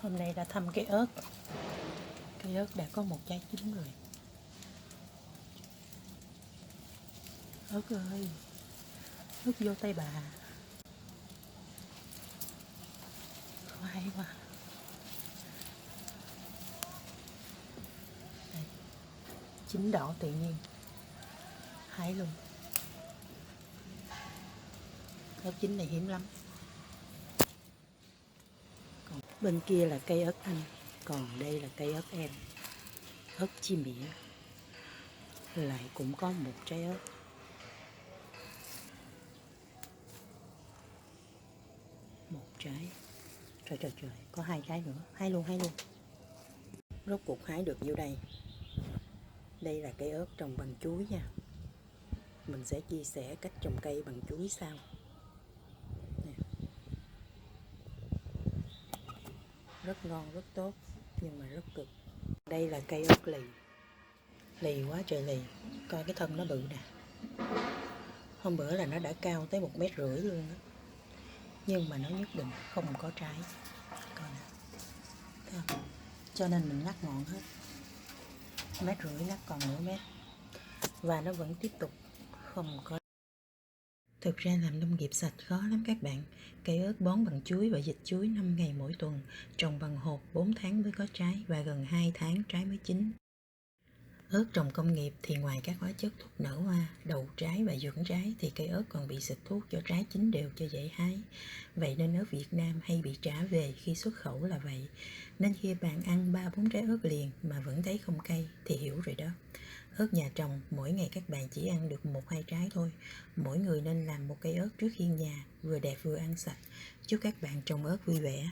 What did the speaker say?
Hôm nay đã thăm cây ớt. Cây ớt đã có một trái chín rồi. Ớt ơi, ớt vô tay bà. Hay quá. Đây, chín đỏ tự nhiên. Hái luôn. Ớt chín này hiếm lắm. Còn bên kia là cây ớt Anh, còn đây là cây ớt em. Ớt chi mỉa. Lại cũng có một trái ớt. Một trái. Trời trời trời, có hai trái nữa. Hái luôn, hái luôn. Rốt cuộc hái được vô đây. Đây là cây ớt trồng bằng chuối nha. Mình sẽ chia sẻ cách trồng cây bằng chuối sau. Nè. Rất ngon, rất tốt, nhưng mà rất cực. Đây là cây ớt lì. Lì quá trời lì. Coi cái thân nó bự nè. Hôm bữa là nó đã cao tới 1,5 mét luôn đó. Nhưng mà nó nhất định không có trái. Coi nè. Thấy không? Cho nên mình ngắt ngọn hết. 1,5 mét ngắt còn nửa mét. Và nó vẫn tiếp tục không có. Thực ra làm nông nghiệp sạch khó lắm các bạn. Cây ớt bón bằng chuối và dịch chuối 5 ngày mỗi tuần, trồng bằng hột 4 tháng mới có trái và gần 2 tháng trái mới chín. Ớt trồng công nghiệp thì ngoài các hóa chất thúc nở hoa, đầu trái và dưỡng trái thì cây ớt còn bị xịt thuốc cho trái chín đều cho dễ hái. Vậy nên ớt Việt Nam hay bị trả về khi xuất khẩu là vậy. Nên khi bạn ăn 3-4 trái ớt liền mà vẫn thấy không cay thì hiểu rồi đó. Ớt nhà trồng, mỗi ngày các bạn chỉ ăn được 1-2 trái thôi. Mỗi người nên làm một cây ớt trước hiên nhà, vừa đẹp vừa ăn sạch. Chúc các bạn trồng ớt vui vẻ.